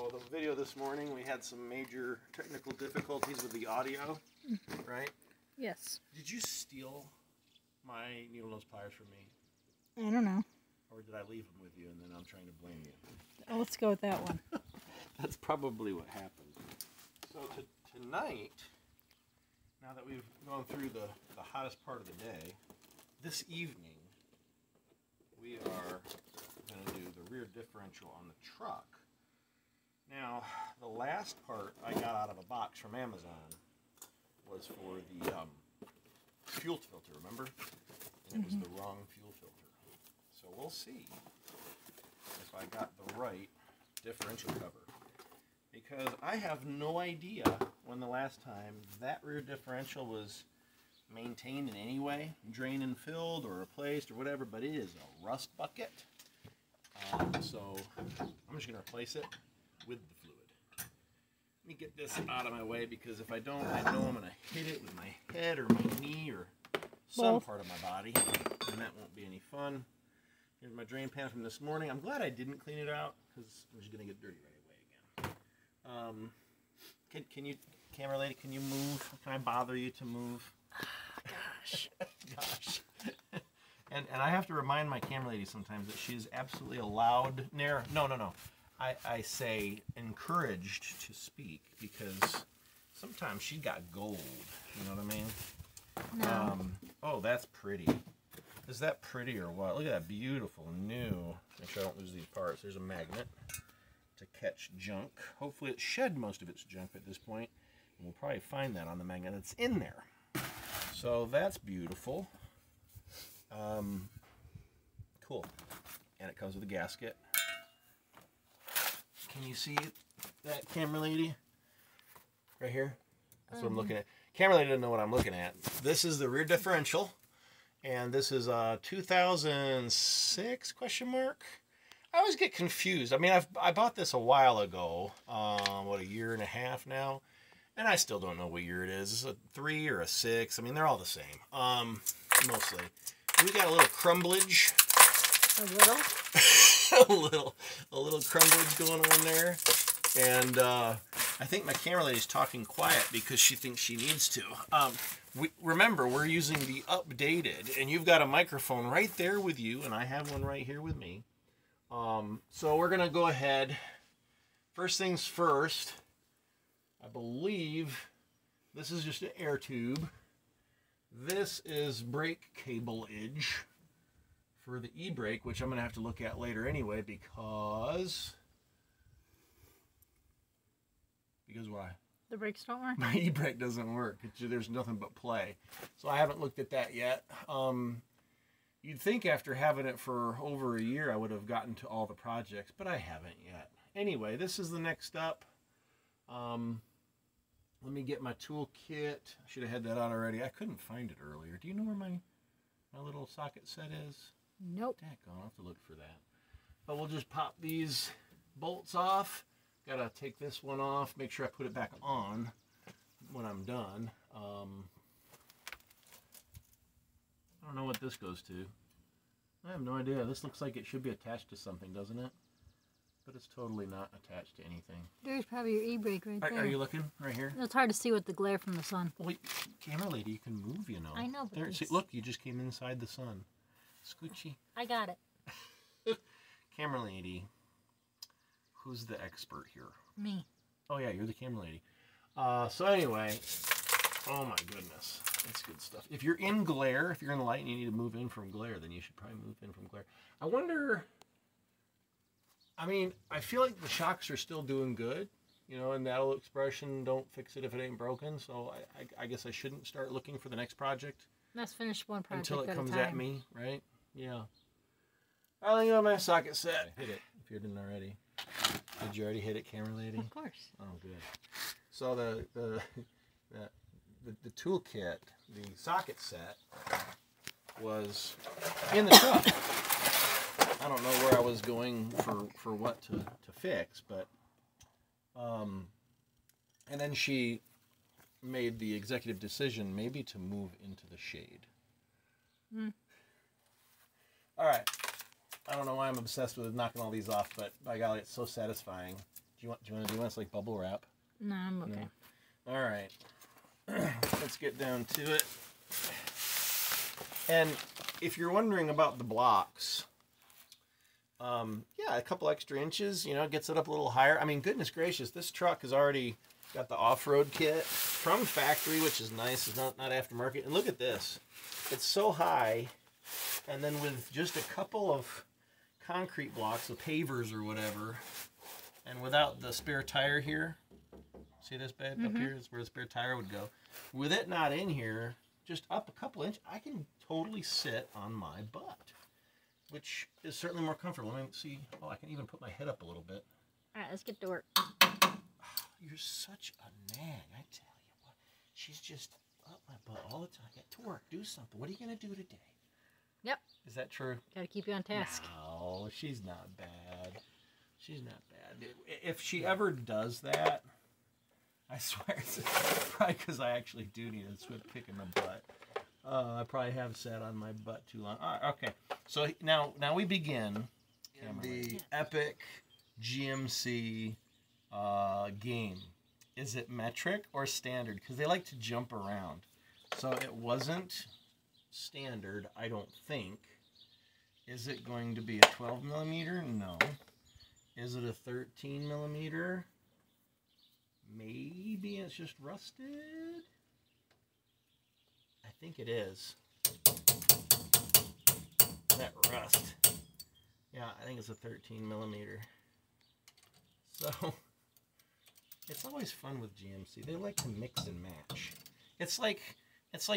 So the video this morning, we had some major technical difficulties with the audio, right? Yes. Did you steal my needle nose pliers from me? I don't know. Or did I leave them with you and then I'm trying to blame you? Oh, let's go with that one. That's probably what happened. So tonight, now that we've gone through the hottest part of the day, this evening we are going to do the rear differential on the truck. Now, the last part I got out of a box from Amazon was for the fuel filter, remember? And it was the wrong fuel filter. So we'll see if I got the right differential cover. Because I have no idea when the last time that rear differential was maintained in any way, drained and filled or replaced or whatever, but it is a rust bucket. So I'm just going to replace it with the fluid. Let me get this out of my way because if I don't, I know I'm going to hit it with my head or my knee or some part of my body, and that won't be any fun. Here's my drain pan from this morning. I'm glad I didn't clean it out because I'm just going to get dirty right away again. Can you, camera lady, can you move? Can I bother you to move? Gosh. Gosh. And I have to remind my camera lady sometimes that she is absolutely allowed, no. I say encouraged to speak because sometimes she got gold. You know what I mean? No. Oh, that's pretty. Is that pretty or what? Look at that beautiful new. Make sure I don't lose these parts. There's a magnet to catch junk. Hopefully it shed most of its junk at this point, and we'll probably find that on the magnet that's in there. So that's beautiful. Cool. And it comes with a gasket. Can you see that, camera lady? Right here? That's what I'm looking at. Camera lady doesn't know what I'm looking at. This is the rear differential. And this is a 2006 question mark. I always get confused. I mean, I bought this a while ago. What, a year and a half now? And I still don't know what year it is. Is it a 3 or a 6? I mean, they're all the same. Mostly. We got a little crumblage. A little? a little crumblage going on there. And I think my camera lady's talking quiet because she thinks she needs to. Remember, we're using the updated, and you've got a microphone right there with you, and I have one right here with me. So we're going to go ahead. First things first, I believe this is just an air tube. This is brake cable-age for the e-brake, which I'm going to have to look at later anyway because why? The brakes don't work? My e-brake doesn't work. There's nothing but play. So I haven't looked at that yet. You'd think after having it for over a year I would have gotten to all the projects, but I haven't yet. Anyway, this is the next up. Let me get my tool kit. I should have had that out already. I couldn't find it earlier. Do you know where my little socket set is? Nope. Daggone, I'll have to look for that. But we'll just pop these bolts off. Gotta take this one off, make sure I put it back on when I'm done. I don't know what this goes to. I have no idea. This looks like it should be attached to something, doesn't it? But it's totally not attached to anything. There's probably your e-brake right there. Are you looking right here? It's hard to see with the glare from the sun. Wait, camera lady, you can move, you know. I know, but there, see, look, you just came inside the sun. Scoochie. I got it. Camera lady. Who's the expert here? Me. Oh yeah, you're the camera lady. So anyway, oh my goodness, that's good stuff. If you're in glare, if you're in the light and you need to move in from glare, then you should probably move in from glare. I wonder, I mean, I feel like the shocks are still doing good, you know, and that old expression, don't fix it if it ain't broken. So I guess I shouldn't start looking for the next project. Let's finish one project until it comes at a time. at me, right? Yeah. I think on my socket set. Hit it if you didn't already. Did you already hit it, camera lady? Of course. Oh, good. So the toolkit, the socket set, was in the truck. I don't know where I was going for what to fix, but and then she made the executive decision maybe to move into the shade. All right. I don't know why I'm obsessed with knocking all these off, but by golly, it's so satisfying Do you want to do this like bubble wrap? No, I'm okay. No? All right. Let's get down to it. And if you're wondering about the blocks, yeah, a couple extra inches, you know, gets it up a little higher. I mean, goodness gracious, this truck has already got the off-road kit from factory, which is nice. It's not aftermarket. And look at this. It's so high. And then with just a couple of concrete blocks, the pavers or whatever, and without the spare tire here, see this, babe? Up here is where the spare tire would go. With it not in here, just up a couple inches, I can totally sit on my butt, which is certainly more comfortable. Let me see. Oh, I can even put my head up a little bit. All right, let's get to work. You're such a nag, I tell you what. She's just up my butt all the time. Get to work. Do something. What are you going to do today? Yep. Is that true? Got to keep you on task. No, she's not bad. She's not bad. If she ever does that, I swear it's probably because I actually do need a swift kick in the butt. I probably have sat on my butt too long. All right, okay, so now we begin in the epic GMC game. Is it metric or standard? Because they like to jump around. So it wasn't standard, I don't think. Is it going to be a 12 millimeter? No. Is it a 13 millimeter? Maybe it's just rusted. I think it is. That rust. Yeah, I think it's a 13 millimeter. So it's always fun with GMC. They like to mix and match. It's like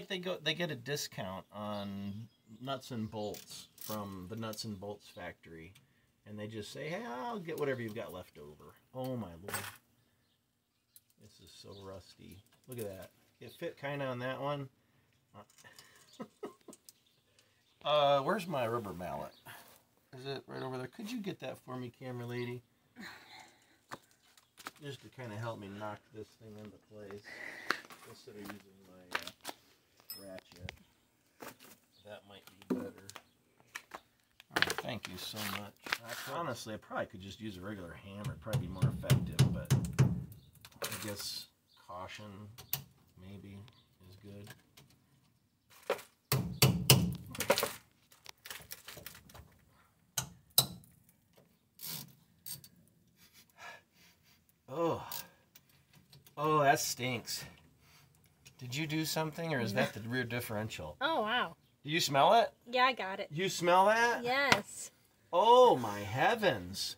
they get a discount on nuts and bolts from the nuts and bolts factory, and they just say, "Hey, I'll get whatever you've got left over." Oh my lord, this is so rusty. Look at that. It fit kind of on that one. Where's my rubber mallet? Is it right over there? Could you get that for me, camera lady? Just to kind of help me knock this thing into place instead of using my ratchet. That might be better. All right, thank you so much. Honestly, I probably could just use a regular hammer. It'd probably be more effective, but I guess caution maybe is good. Oh, that stinks. Did you do something, or is that the rear differential? Oh, wow. Do you smell it? Yeah, I got it. You smell that? Yes. Oh, my heavens.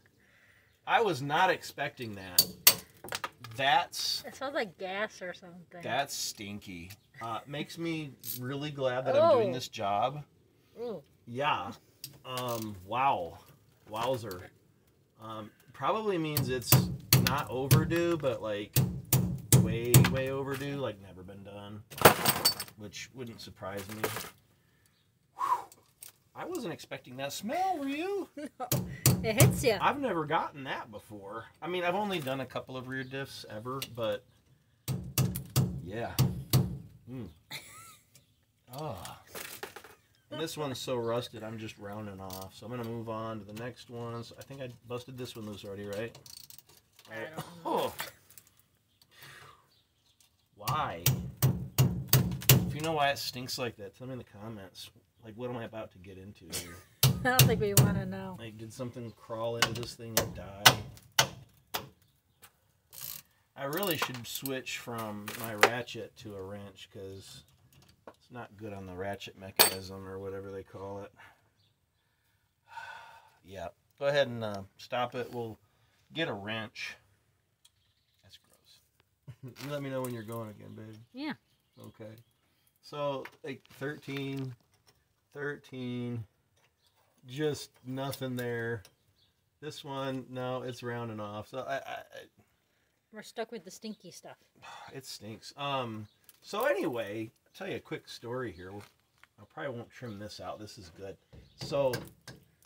I was not expecting that. It smells like gas or something. That's stinky. Makes me really glad that I'm doing this job. Ooh. Yeah. Wow. Wowzer. Probably means it's not overdue, but like way overdue, like never been done, which wouldn't surprise me. Whew. I wasn't expecting that smell, were you? No, it hits you. I've never gotten that before. I mean, I've only done a couple of rear diffs ever, but yeah. Oh. And this one's so rusted, I'm just rounding off. So I'm going to move on to the next one. So I think I busted this one loose already, right? I don't know. Oh. Why? If you know why it stinks like that, tell me in the comments. Like, what am I about to get into here? I don't think we want to know. Like, did something crawl into this thing and die? I really should switch from my ratchet to a wrench, because it's not good on the ratchet mechanism or whatever they call it. Yeah, go ahead and stop it. We'll get a wrench. That's gross. Let me know when you're going again, baby. Yeah. Okay. So, like 13, just nothing there. This one, no, it's rounding off. So We're stuck with the stinky stuff. it stinks. So anyway, I'll tell you a quick story here. I probably won't trim this out. This is good. So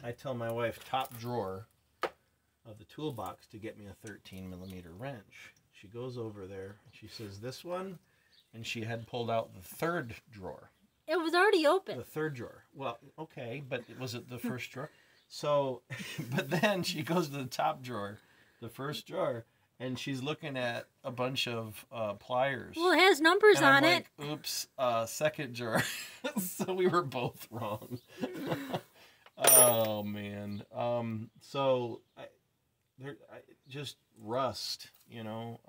I tell my wife, top drawer of the toolbox, to get me a 13 millimeter wrench. She goes over there and she says, this one, and she had pulled out the third drawer. It was already open. The third drawer. Well, okay, but was it the first drawer? So, but then she goes to the top drawer The first jar. And she's looking at a bunch of pliers. Well, it has numbers and on I'm it. like, oops, second jar. So we were both wrong. Oh, man. So just rust, you know.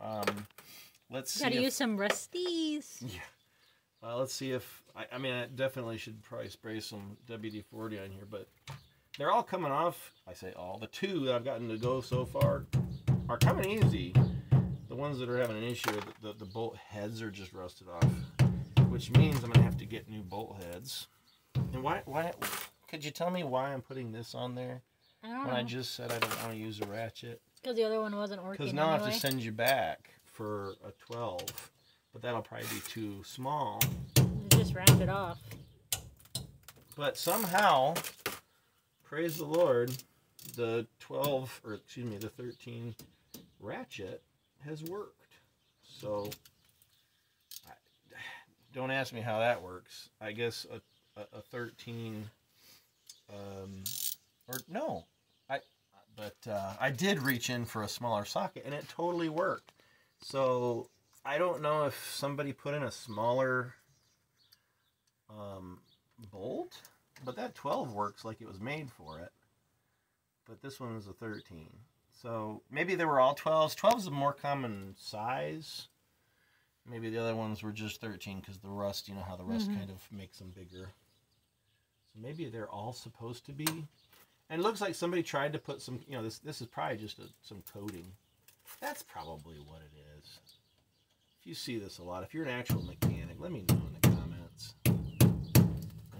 Let's see. Gotta use some rusties. Yeah. Let's see if... I mean, I definitely should probably spray some WD-40 on here, but they're all coming off. I say all. The two that I've gotten to go so far are coming easy. The ones that are having an issue, the bolt heads are just rusted off, which means I'm gonna have to get new bolt heads. And why could you tell me why I'm putting this on there when I just said I don't want to use a ratchet? It's because the other one wasn't working. Because now I have to send you back for a 12, but that'll probably be too small. Just round it off. But somehow, praise the Lord, the 13 ratchet has worked. So don't ask me how that works. I guess a 13 I did reach in for a smaller socket and it totally worked. So I don't know if somebody put in a smaller bolt, but that 12 works like it was made for it. But this one is a 13. So maybe they were all 12s. 12 is a more common size. Maybe the other ones were just 13 because the rust, you know how the rust kind of makes them bigger. So maybe they're all supposed to be. And it looks like somebody tried to put some, you know, this is probably just some coating. That's probably what it is. If you see this a lot, if you're an actual mechanic, let me know in the comments. I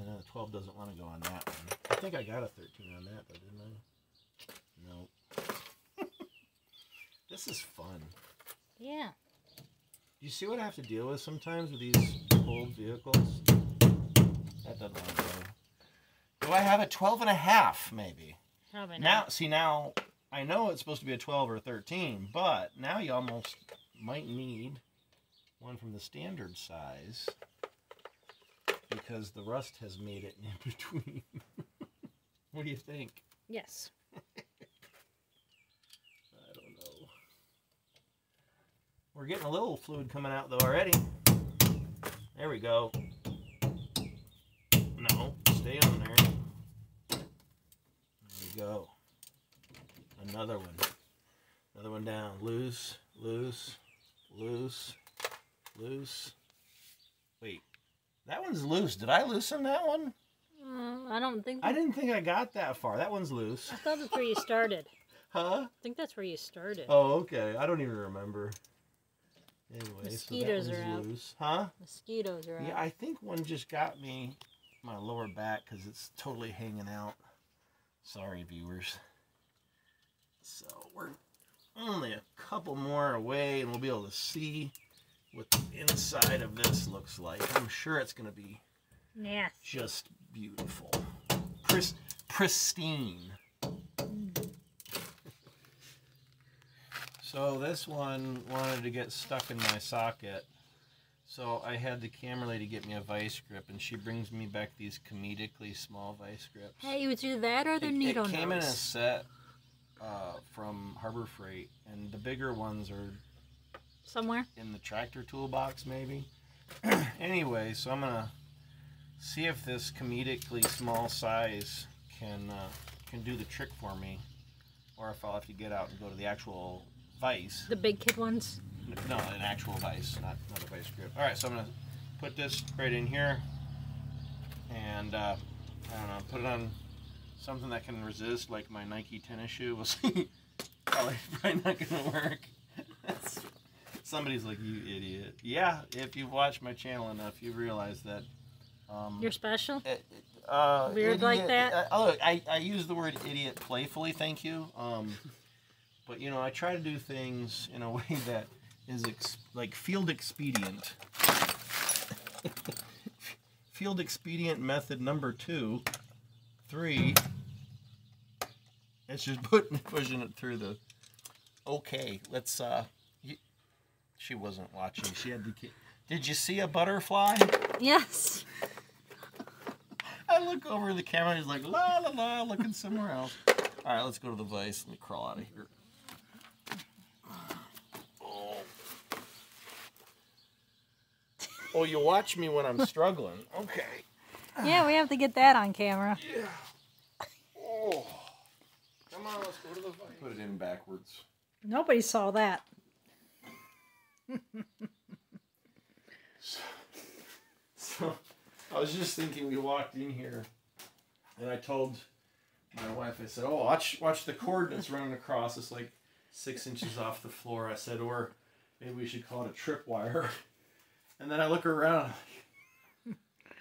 know the 12 doesn't want to go on that one. I think I got a 13 on that, though, didn't I? Nope. This is fun. Yeah. You see what I have to deal with sometimes with these old vehicles? That doesn't want to go. Do I have a 12 and a half, maybe? Probably not. Now, see, now, I know it's supposed to be a 12 or a 13, but now you almost might need one from the standard size because the rust has made it in between. What do you think? Yes. I don't know. We're getting a little fluid coming out, though, already. There we go. No, stay on there. There we go. Another one. Another one down. Loose, loose, loose, loose. Wait, that one's loose. Did I loosen that one? I don't think... I didn't think I got that far. That one's loose. I thought that's where you started. Huh? I think that's where you started. Oh, okay. I don't even remember. Anyway, mosquitoes so that are one's out. loose. Huh? Mosquitoes are out. Yeah, I think one just got me my lower back because it's totally hanging out. Sorry, viewers. So we're only a couple more away and we'll be able to see what the inside of this looks like. I'm sure it's going to be just beautiful. Pristine. So this one wanted to get stuck in my socket. So I had the camera lady get me a vice grip, and she brings me back these comedically small vice grips. Hey, you do that or the needle nose? It came in a set from Harbor Freight, and the bigger ones are somewhere in the tractor toolbox, maybe. Anyway, so I'm gonna see if this comedically small size can do the trick for me, or if I'll have to get out and go to the actual vice. The big kid ones? No, an actual vice, not a vice grip. All right, so I'm gonna put this right in here, and I don't know, put it on something that can resist, like my Nike tennis shoe. We'll see. Probably not gonna work. Somebody's like, you idiot. Yeah, if you've watched my channel enough, you realize that. You're special? Weird idiot, like that? Look, I use the word idiot playfully, thank you. But, you know, I try to do things in a way that is like field expedient. Field expedient method number 2. 3. It's just pushing it through the... Okay, let's... She wasn't watching. She had the... Did you see a butterfly? Yes. I look over the camera and he's like, la la la, looking somewhere else. All right, let's go to the vise. Let me crawl out of here. Oh, you watch me when I'm struggling. Okay. Yeah, we have to get that on camera. Yeah. Oh. Come on, let's go to the fight. Put it in backwards. Nobody saw that. So, I was just thinking, we walked in here, and I told my wife, I said, oh, watch the coordinates running across. It's like 6 inches off the floor. I said, or maybe we should call it a tripwire. And then I look around.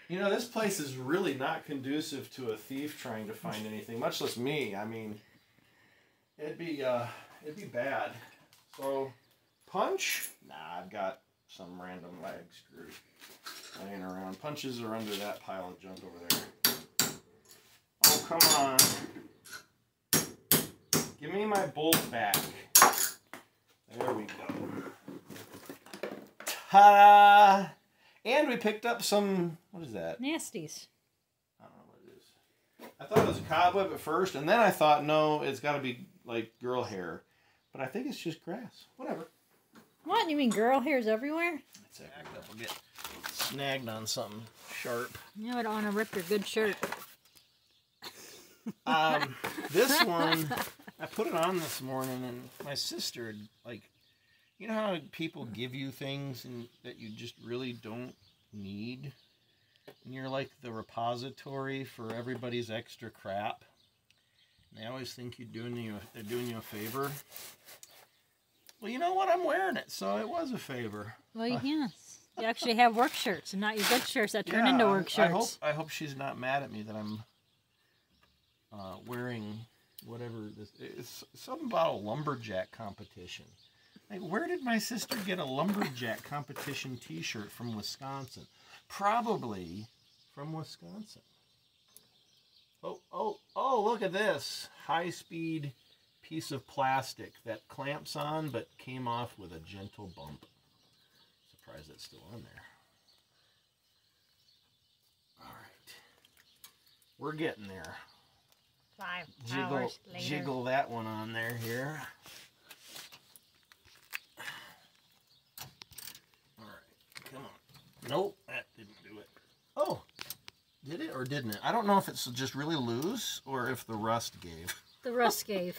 You know, this place is really not conducive to a thief trying to find anything, much less me. I mean, it'd be bad. So, punch? Nah, I've got some random leg screw laying around. Punches are under that pile of junk over there. Oh, come on. Give me my bolt back. There we go. Ta-da! And we picked up some, what is that? Nasties. I don't know what it is. I thought it was a cobweb at first, and then I thought, no, it's got to be like girl hair. But I think it's just grass. Whatever. What? You mean girl hair's everywhere? It's act up a bit. Snagged on something sharp. You I don't want to rip your good shirt. This one, I put it on this morning, and my sister had, like, you know how people give you things and that you just really don't need? And you're like the repository for everybody's extra crap. And they always think they're doing you a favor. Well, you know what? I'm wearing it, so it was a favor. Well, yes. You actually have work shirts and not your good shirts that turn into work shirts. I hope she's not mad at me that I'm wearing whatever this is. It's something about a lumberjack competition. Like, where did my sister get a lumberjack competition t-shirt from Wisconsin? Probably from Wisconsin. Oh, look at this. High-speed piece of plastic that clamps on but came off with a gentle bump. Surprised it's still on there. All right. We're getting there. 5 hours later. Jiggle that one on there here. All right. Come on. Nope, that didn't do it. Oh, did it or didn't it? I don't know if it's just really loose or if the rust gave. The rust gave.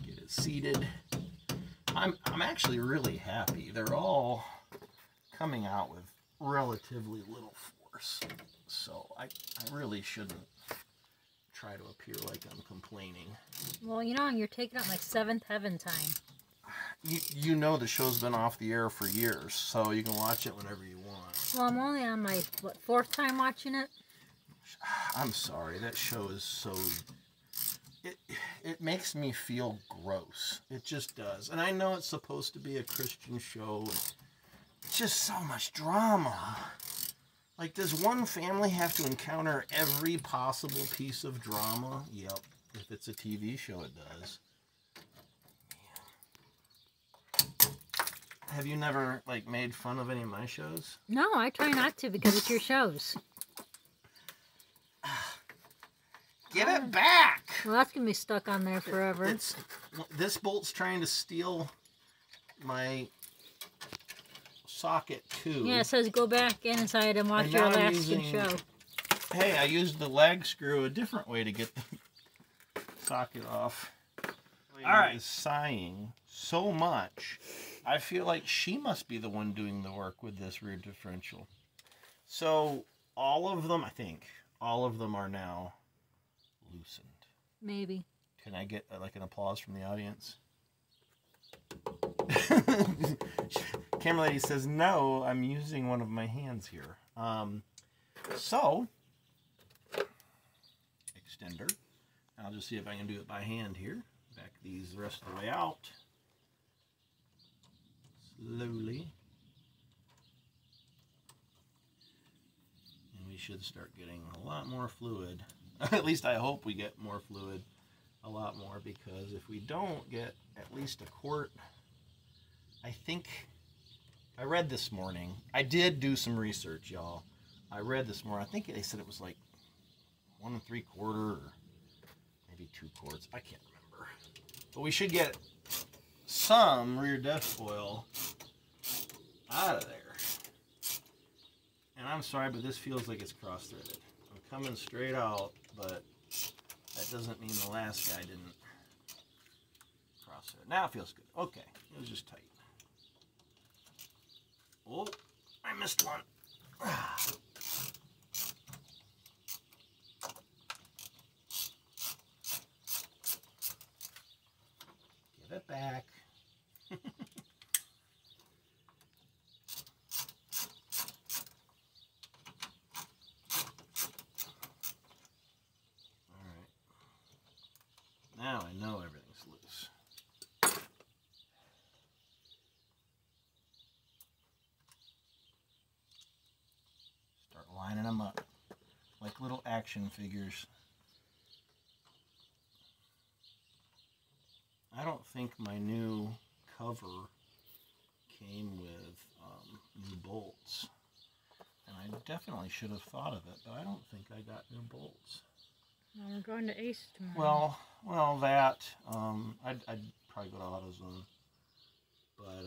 Get it seated. I'm actually really happy. They're all coming out with relatively little force. So I really shouldn't try to appear like I'm complaining. Well, you know, you're taking up my 7th heaven time. You know the show's been off the air for years, so you can watch it whenever you want. Well, I'm only on my, 4th time watching it? I'm sorry, that show is so... It makes me feel gross. It just does. And I know it's supposed to be a Christian show. And it's just so much drama. Like, does one family have to encounter every possible piece of drama? Yep. If it's a TV show, it does. Yeah. Have you never, like, made fun of any of my shows? No, I try not to because it's your shows. Get it back! Well, that's going to be stuck on there forever. This bolt's trying to steal my socket, too. Yeah, it says go back inside and watch your Alaskan show. Hey, I used the lag screw a different way to get the socket off. All right. Is sighing so much, I feel like she must be the one doing the work with this rear differential. So all of them, I think, all of them are now loosened. Maybe. Can I get like an applause from the audience? Camera lady says, no, I'm using one of my hands here. So, extender. I'll just see if I can do it by hand here. Back these the rest of the way out. Slowly. And we should start getting a lot more fluid. At least I hope we get more fluid. A lot more, because if we don't get at least a quart, I think... I read this morning. I did do some research, y'all. I read this morning. I think they said it was like 1 3/4 or maybe 2 quarts. I can't remember. But we should get some rear def foil out of there. And I'm sorry, but this feels like it's cross-threaded. I'm coming straight out, but that doesn't mean the last guy didn't cross-thread. Now it feels good. Okay, it was just tight. Oh, I missed one. Give it back. Now I know everything's loose. Start lining them up like little action figures. I don't think my new cover came with new bolts. And I definitely should have thought of it, but I don't think I got new bolts. Well, we're going to Ace tomorrow. Well, that, I'd probably go to AutoZone. But,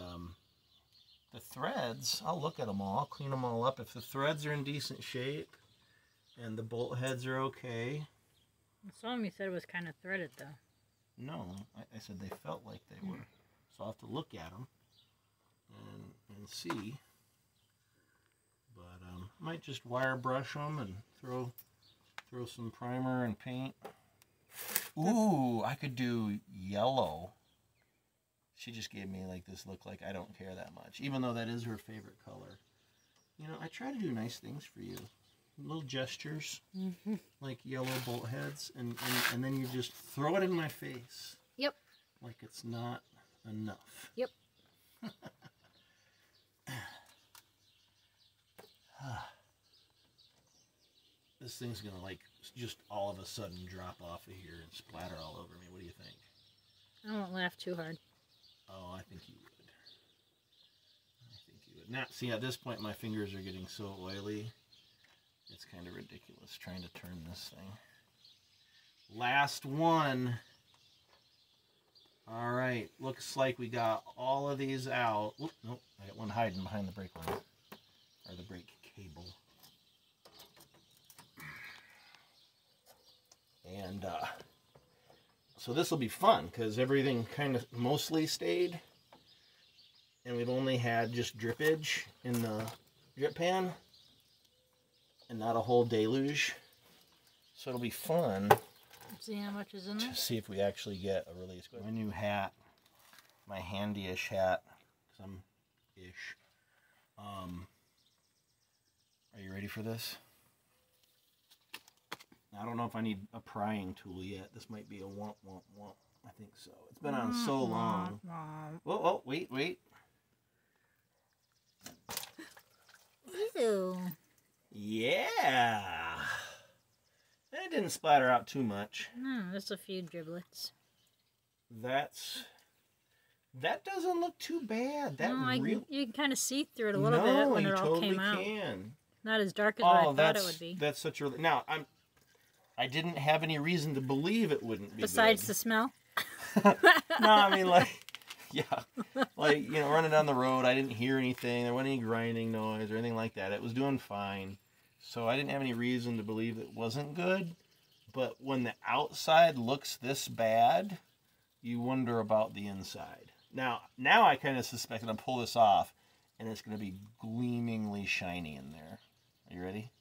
the threads, I'll look at them all. I'll clean them all up. If the threads are in decent shape and the bolt heads are okay. Some of you said it was kind of threaded, though. No, I said they felt like they were. So I'll have to look at them and see. But, might just wire brush them and throw some primer and paint. Ooh, I could do yellow. She just gave me like this look like I don't care that much, even though that is her favorite color. You know, I try to do nice things for you. Little gestures, like yellow bolt heads, and then you just throw it in my face. Yep. Like it's not enough. Yep. This thing's gonna like just all of a sudden drop off of here and splatter all over me. What do you think? I won't laugh too hard. Oh, I think you would. I think you would. Now, see, at this point, my fingers are getting so oily. It's kind of ridiculous trying to turn this thing. Last one. All right, looks like we got all of these out. Oop, nope, I got one hiding behind the brake line, or the brake cable. And so this will be fun because everything kind of mostly stayed, and we've only had just drippage in the drip pan and not a whole deluge. So it'll be fun. See how much is in there? To see if we actually get a release. My new hat, my handy-ish hat, because I'm ish. Are you ready for this? I don't know if I need a prying tool yet. This might be a womp, womp, womp. I think so. It's been on so long. Oh, wait. Ew. Yeah. It didn't splatter out too much. No, just a few driblets. That doesn't look too bad. You can kind of see through it a little bit when it all came out. Can. Not as dark as what I thought it would be. That's such a... Now, I didn't have any reason to believe it wouldn't be Besides good. the smell? No, I mean, like, yeah. Like, you know, running down the road, I didn't hear anything. There wasn't any grinding noise or anything like that. It was doing fine. So I didn't have any reason to believe it wasn't good. But when the outside looks this bad, you wonder about the inside. Now I kind of suspect that I'll pull this off, and it's going to be gleamingly shiny in there. Are you ready?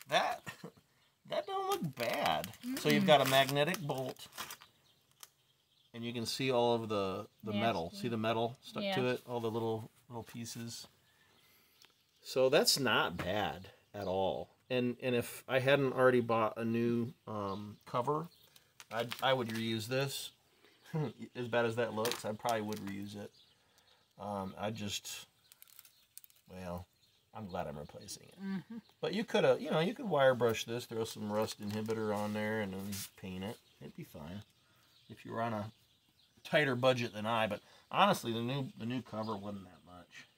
That don't look bad. So you've got a magnetic bolt, and you can see all of the metal. See the metal stuck to it? All the little pieces. So that's not bad at all. And if I hadn't already bought a new cover, I would reuse this. As bad as that looks, I probably would reuse it. I'm glad I'm replacing it. But you could have, you could wire brush this, throw some rust inhibitor on there, and then paint it. It'd be fine if you were on a tighter budget than I. But honestly, the new cover wasn't that much.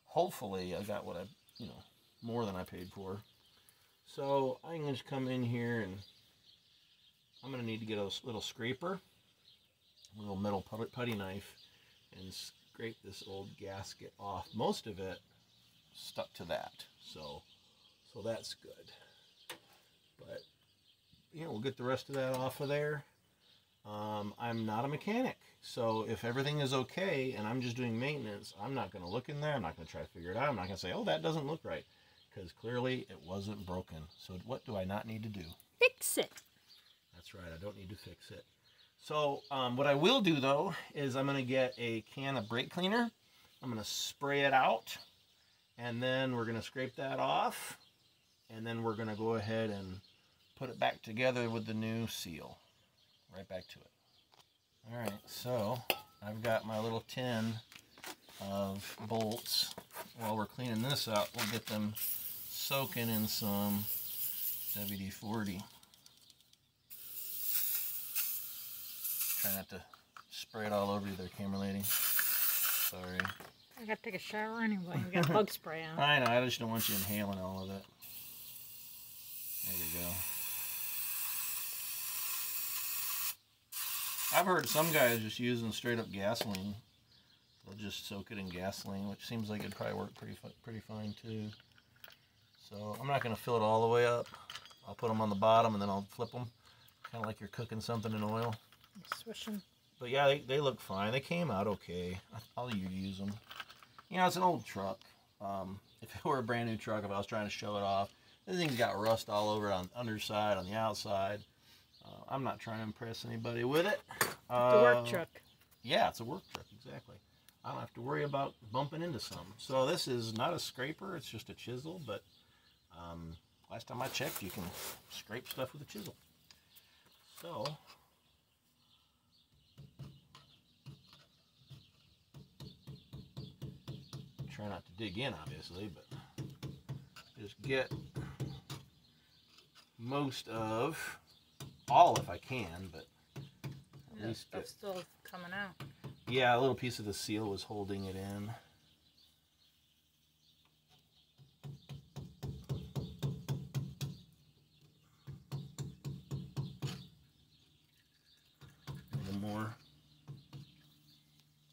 Hopefully, I got what I more than I paid for. So I can just come in here and I'm going to need to get a little scraper, a little metal putty knife, and scrape this old gasket off. Most of it stuck to that, so that's good. But you know, we'll get the rest of that off of there. I'm not a mechanic, so if everything is okay and I'm just doing maintenance, I'm not going to look in there. I'm not going to try to figure it out. I'm not going to say, oh, that doesn't look right, because clearly it wasn't broken. So what do I not need to do? Fix it. That's right, I don't need to fix it. So what I will do, though, is I'm going to get a can of brake cleaner. I'm going to spray it out, and then we're going to scrape that off, and then we're going to go ahead and put it back together with the new seal. Right back to it. All right, so I've got my little tin of bolts. While we're cleaning this out, we'll get them soaking in some WD-40. Try not to spray it all over you there, camera lady. Sorry. I gotta take a shower anyway. We got bug spray on. I know, I just don't want you inhaling all of it. There we go. I've heard some guys just using straight up gasoline. They'll just soak it in gasoline, which seems like it'd probably work pretty fine too. So I'm not going to fill it all the way up. I'll put them on the bottom and then I'll flip them, kind of like you're cooking something in oil. Swish them. But yeah, they look fine. They came out okay. I'll use them. You know, it's an old truck. If it were a brand new truck, if I was trying to show it off, this thing's got rust all over it on the underside, on the outside. I'm not trying to impress anybody with it. The work truck. Yeah, it's a work truck, exactly. I don't have to worry about bumping into some. So this is not a scraper, it's just a chisel, but last time I checked, you can scrape stuff with a chisel. So, try not to dig in, obviously, but just get most of, all if I can, but at least That's still coming out. Yeah, a little piece of the seal was holding it in. A little more.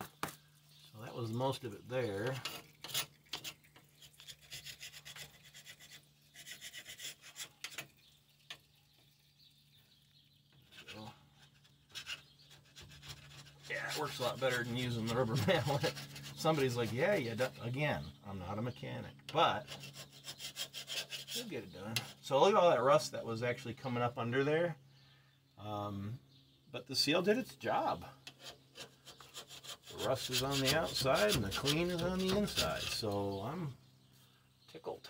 So that was most of it there. Works a lot better than using the rubber mallet. Somebody's like, yeah, again, I'm not a mechanic, but we'll get it done. So look at all that rust that was actually coming up under there. But the seal did its job. The rust is on the outside and the clean is on the inside. So I'm tickled.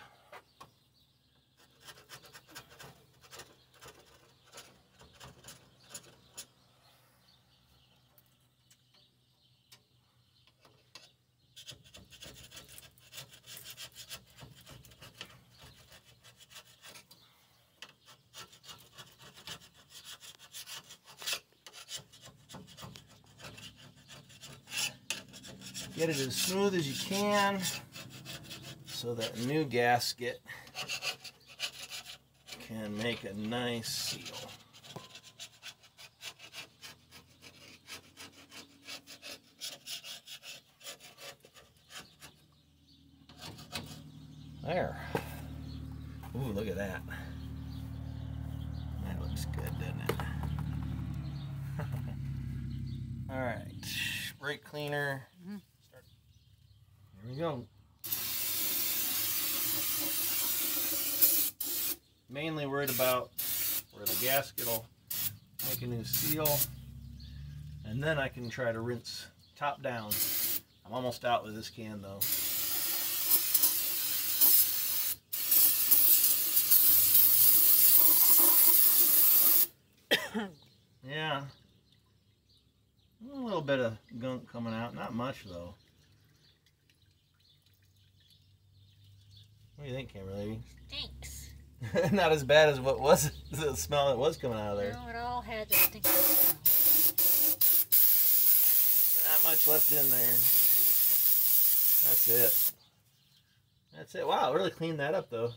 Get it as smooth as you can so that new gasket can make a nice seal. There. Ooh, look at that. That looks good, doesn't it? All right, brake cleaner. Here we go. Mainly worried about where the gasket will make a new seal, and then I can try to rinse top down. I'm almost out with this can though. Yeah, a little bit of gunk coming out, not much though. What do you think, camera lady? Stinks. Not as bad as what was the smell that was coming out of there. No, it all had the stinky smell. Not much left in there. That's it. That's it. Wow, really cleaned that up though.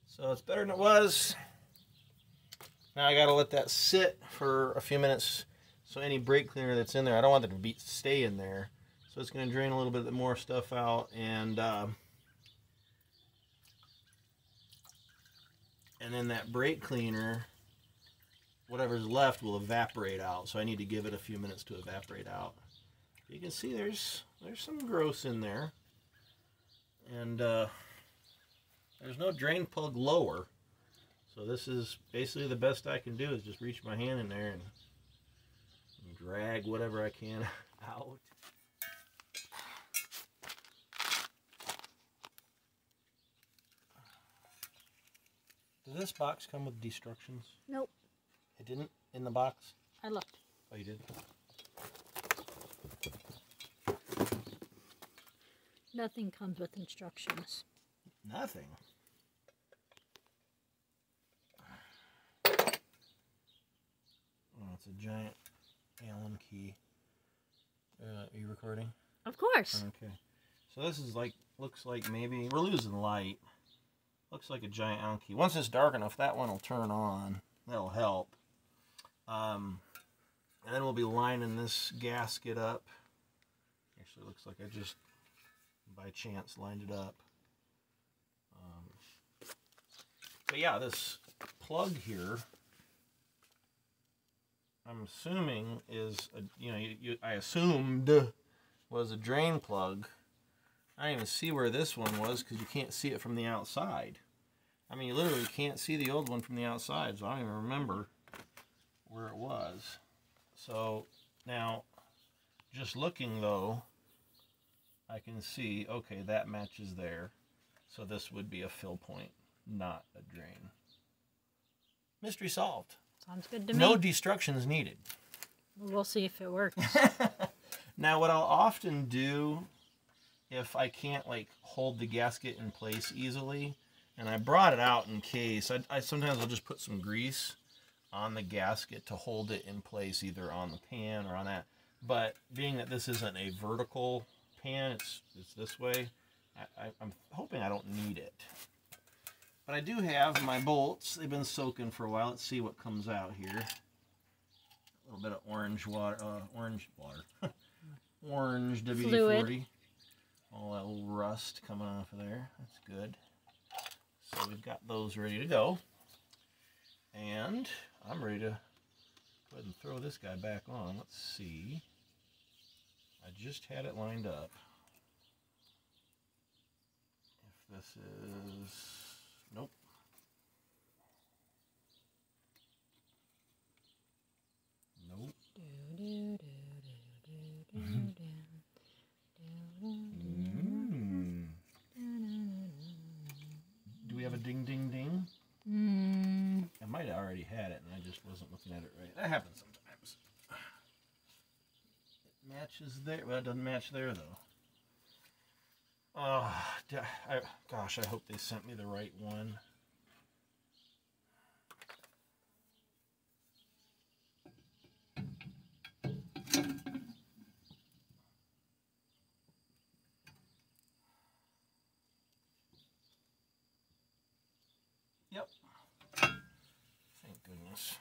So it's better than it was. Now I gotta let that sit for a few minutes so any brake cleaner that's in there, I don't want it to stay in there. So it's gonna drain a little bit more stuff out, and then that brake cleaner, whatever's left, will evaporate out. So I need to give it a few minutes to evaporate out. You can see there's some gross in there, and there's no drain plug lower. So this is basically the best I can do, is just reach my hand in there and drag whatever I can out. Does this box come with destructions? Nope. It didn't in the box? I looked. Oh, you did? Nothing comes with instructions. Nothing? Oh, it's a giant Allen key. Are you recording? Of course. Okay. So this is like, looks like maybe, we're losing light. Looks like a giant Allen key. Once it's dark enough, that one will turn on. That'll help. And then we'll be lining this gasket up. Actually, looks like I just, by chance, lined it up. But yeah, this plug here, I'm assuming is, I assumed was a drain plug. I didn't even see where this one was because you can't see it from the outside. I mean, you literally can't see the old one from the outside, so I don't even remember where it was. So now, just looking though, I can see, okay, that matches there. So this would be a fill point, not a drain. Mystery solved. Sounds good to me. No destructions needed. We'll see if it works. Now, what I'll often do, if I can't like hold the gasket in place easily, and I brought it out in case, I sometimes I'll just put some grease on the gasket to hold it in place, either on the pan or on that. But being that this isn't a vertical pan, it's this way, I'm hoping I don't need it. But I do have my bolts. They've been soaking for a while. Let's see what comes out here. A little bit of orange water, orange WD-40. Fluid. All that little rust coming off of there. That's good. So we've got those ready to go. And I'm ready to go ahead and throw this guy back on. Let's see. I just had it lined up. If this is... Nope. Nope. Do we have a ding, ding, ding? I might have already had it, and I just wasn't looking at it right. That happens sometimes. It matches there. Well, it doesn't match there, though. Oh, gosh, I hope they sent me the right one. Yep. Thank goodness.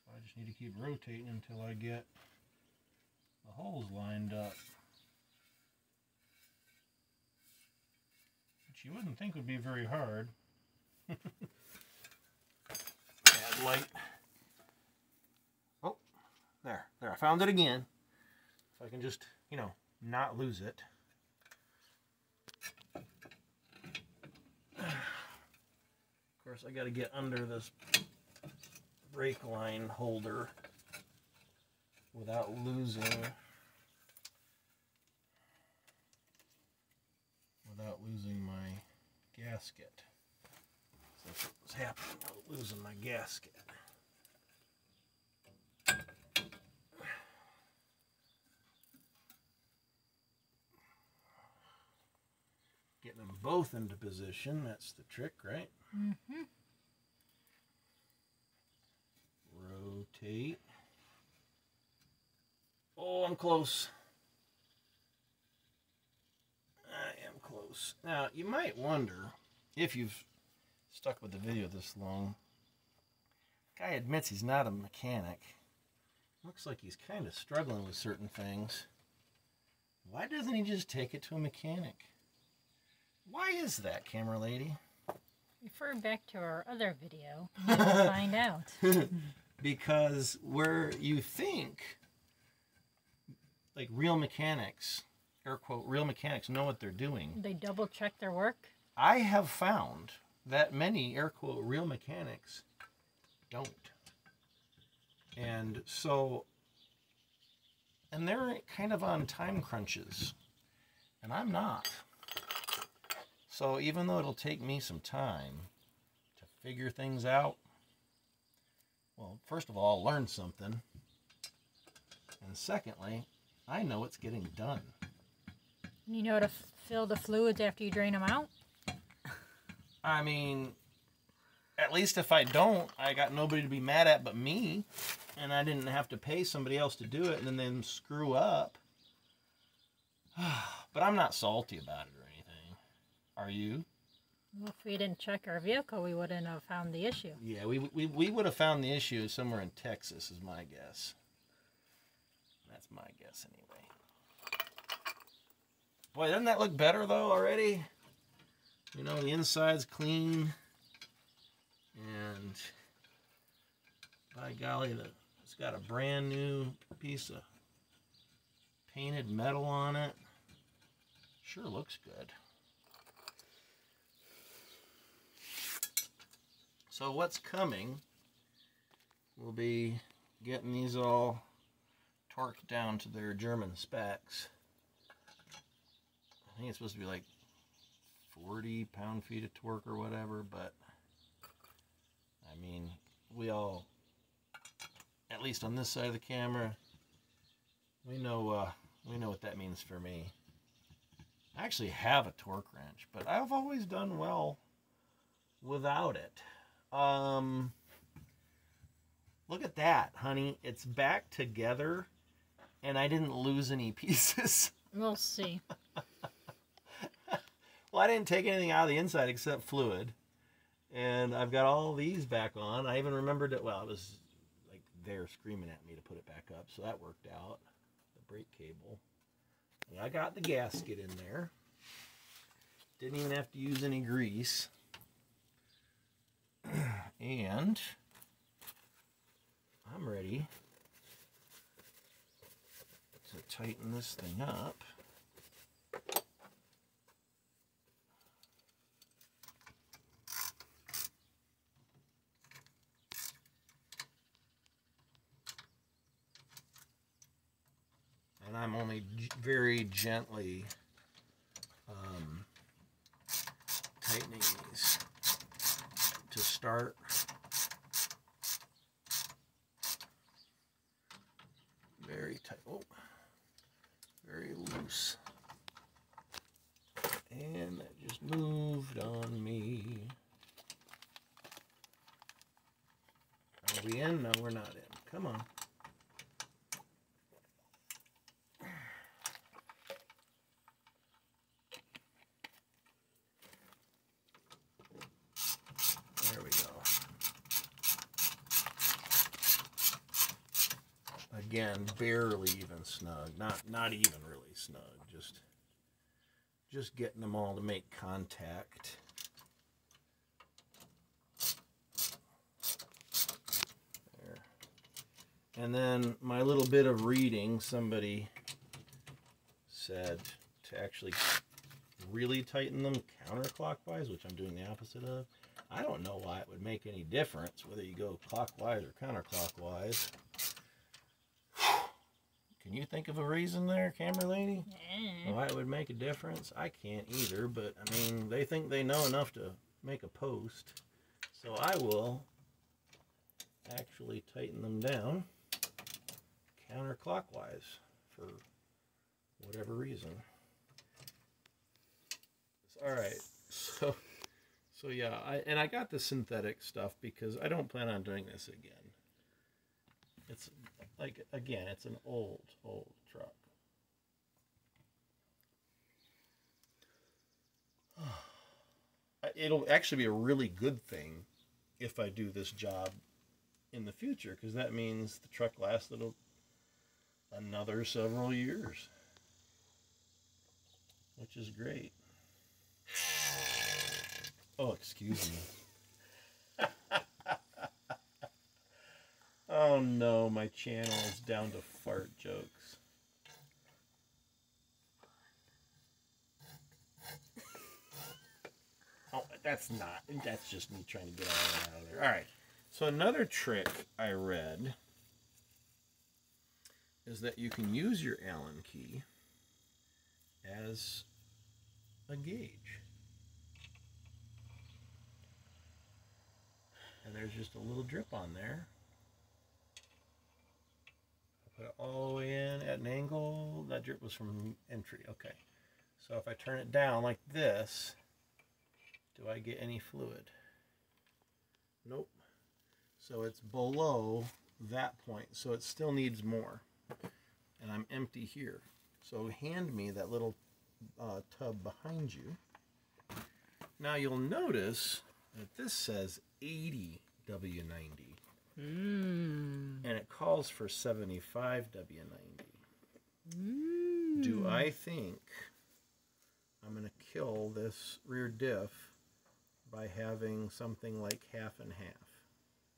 I just need to keep rotating until I get the holes lined up. Which you wouldn't think would be very hard. Add light. Oh, there, I found it again. If I can just, not lose it. Of course, I got to get under this brake line holder without losing my gasket. So that's what was happening, I was losing my gasket. Getting them both into position, that's the trick, right? Mm-hmm. Rotate. Oh, I'm close. I am close. Now, you might wonder, if you've stuck with the video this long, guy admits he's not a mechanic. Looks like he's kind of struggling with certain things. Why doesn't he just take it to a mechanic? Why is that, camera lady? Refer back to our other video. You will find out. Because where you think, like real mechanics, air quote, real mechanics know what they're doing. They double check their work. I have found that many, air quote, real mechanics don't. And so, and they're kind of on time crunches, and I'm not. So even though it'll take me some time to figure things out, well, first of all, I'll learn something. And secondly, I know it's getting done. You know to fill the fluids after you drain them out? I mean, at least if I don't, I got nobody to be mad at but me. And I didn't have to pay somebody else to do it and then screw up. But I'm not salty about it or anything. Are you? Well, if we didn't check our vehicle, we wouldn't have found the issue. Yeah, we would have found the issue somewhere in Texas, is my guess. That's my guess anyway. Boy, doesn't that look better though already? You know, the inside's clean. And by golly, it's got a brand new piece of painted metal on it. Sure looks good. So what's coming will be getting these all torqued down to their German specs. I think it's supposed to be like 40 pound-feet of torque or whatever, but I mean, we all, at least on this side of the camera, we know what that means for me. I actually have a torque wrench, but I've always done well without it. Look at that, honey. It's back together, and I didn't lose any pieces. We'll see. Well, I didn't take anything out of the inside except fluid. And I've got all these back on. I even remembered it. Well, it was like they're screaming at me to put it back up, so that worked out. The brake cable. And I got the gasket in there. Didn't even have to use any grease. And I'm ready to tighten this thing up. And I'm only very gently tightening these to start. Very tight. Oh, very loose. And that just moved on me. Are we in? No, we're not in. Come on. There we go. Again, barely even snug. Not even really snug. Just getting them all to make contact. There. And then my little bit of reading, somebody said to actually really tighten them counterclockwise, which I'm doing the opposite of. I don't know why it would make any difference whether you go clockwise or counterclockwise. Can you think of a reason there, camera lady? Why it would make a difference? I can't either, but I mean, they think they know enough to make a post. So I will actually tighten them down counterclockwise for whatever reason. All right, so yeah, I got the synthetic stuff because I don't plan on doing this again. It's like, again, it's an old truck. It'll actually be a really good thing if I do this job in the future, because that means the truck lasted another several years, which is great. Oh, excuse me. Oh no, my channel is down to fart jokes. Oh, that's just me trying to get all that out of there. All right. So another trick I read is that you can use your Allen key as a gauge. And there's just a little drip on there. Put it all the way in at an angle. That drip was from entry. Okay. So if I turn it down like this, do I get any fluid? Nope. So it's below that point. So it still needs more. And I'm empty here. So hand me that little tub behind you. Now you'll notice that this says 80 W90. And it calls for 75 W90. Do I think I'm going to kill this rear diff by having something like half and half?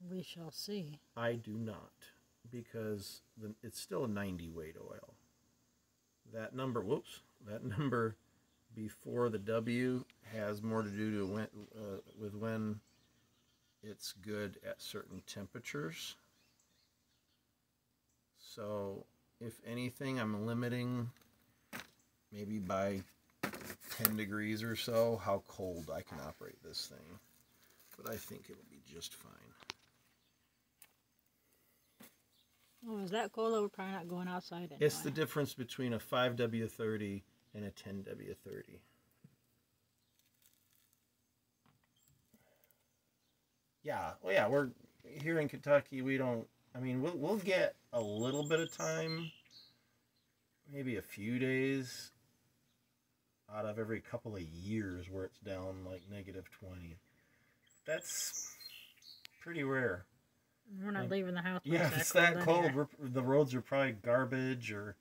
We shall see. I do not, because it's still a 90 weight oil. That number, that number before the W has more to do with when it's good at certain temperatures. So if anything, I'm limiting maybe by 10 degrees or so how cold I can operate this thing. But I think it'll be just fine. Oh, is that cold? We're probably not going outside anyway. It's the difference between a 5W30 and a 10W30. Yeah, well, yeah, we're here in Kentucky. We don't. I mean, we'll get a little bit of time, maybe a few days out of every couple of years where it's down like -20. That's pretty rare. We're not leaving the house. Yeah, if it's that cold, the roads are probably garbage, or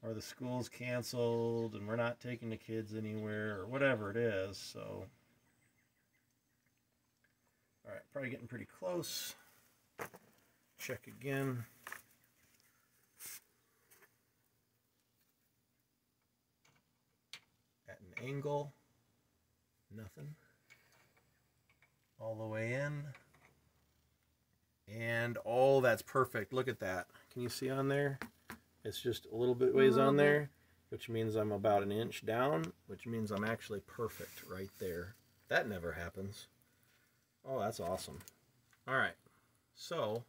the school's canceled, and we're not taking the kids anywhere, or whatever it is. So, all right, probably getting pretty close. Check again. At an angle, nothing. All the way in. And oh, that's perfect. Look at that. Can you see on there? It's just a little bit ways on there, which means I'm about an inch down, which means I'm actually perfect right there. That never happens. Oh, that's awesome. All right. So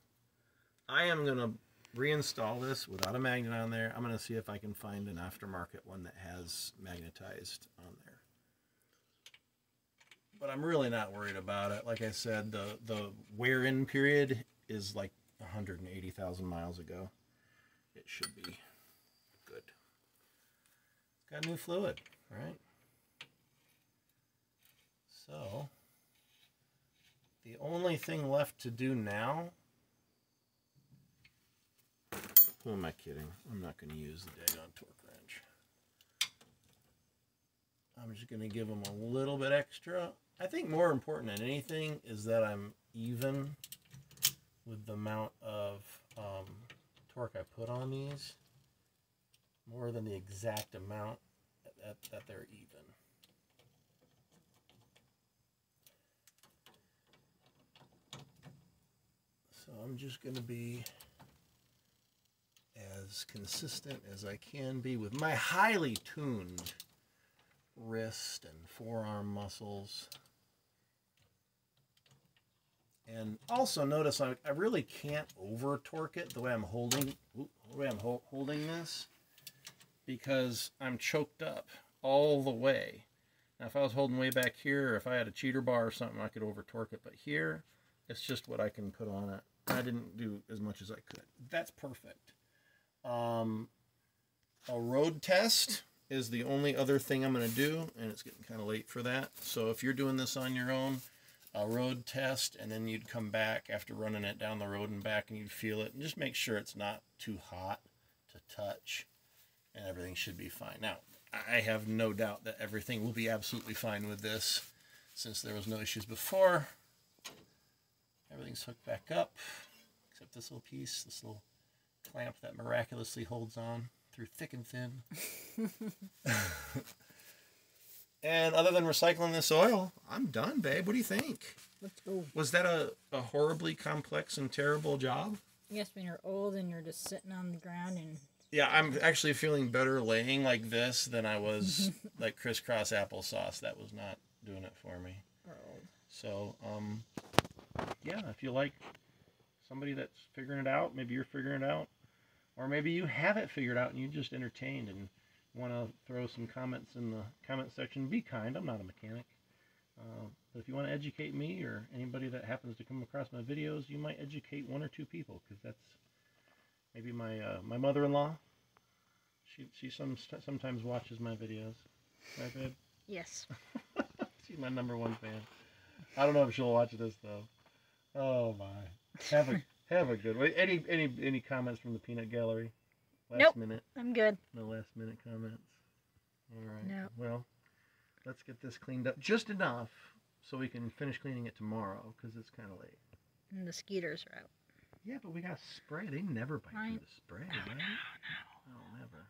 I am going to reinstall this without a magnet on there. I'm going to see if I can find an aftermarket one that has magnetized on there. But I'm really not worried about it. Like I said, the wear-in period is like 180,000 miles ago. It should be good. It's got new fluid, right? So, the only thing left to do now... Who am I kidding? I'm not going to use the daggone torque wrench. I'm just going to give them a little bit extra. I think more important than anything is that I'm even with the amount of torque I put on these, more than the exact amount that they're even. So I'm just going to be as consistent as I can be with my highly tuned wrist and forearm muscles. And also notice I really can't over torque it the way I'm holding this, because I'm choked up all the way. Now if I was holding way back here, or if I had a cheater bar or something, I could over torque it, but here It's just what I can put on it. I didn't do as much as I could. That's perfect. A road test is the only other thing I'm going to do, and it's getting kind of late for that. So if you're doing this on your own, a road test, and then you'd come back after running it down the road and back, and you'd feel it, and just make sure it's not too hot to touch, and everything should be fine. Now, I have no doubt that everything will be absolutely fine with this, since there was no issues before. Everything's hooked back up, except this little piece, this little clamp that miraculously holds on through thick and thin. And other than recycling this oil, I'm done, babe. What do you think? Let's go. Was that a horribly complex and terrible job? Yes, when you're old and you're just sitting on the ground and... Yeah, I'm actually feeling better laying like this than I was like crisscross applesauce. That was not doing it for me. So, yeah, if you like somebody that's figuring it out, maybe you're figuring it out, or maybe you have it figured out and you just entertained and want to throw some comments in the comment section, be kind. I'm not a mechanic. But if you want to educate me or anybody that happens to come across my videos, you might educate 1 or 2 people, because that's maybe my my mother-in-law. She sometimes watches my videos. Right, babe? Yes. She's my #1 fan. I don't know if she'll watch this though. Oh my. Have a good one. Any comments from the peanut gallery? Nope. Minute. I'm good. No last minute comments. All right. No. Well, let's get this cleaned up just enough so we can finish cleaning it tomorrow, because it's kind of late. And the mosquitoes are out. Yeah, but we got spray. They never bite Fine. through the spray, right? No, never.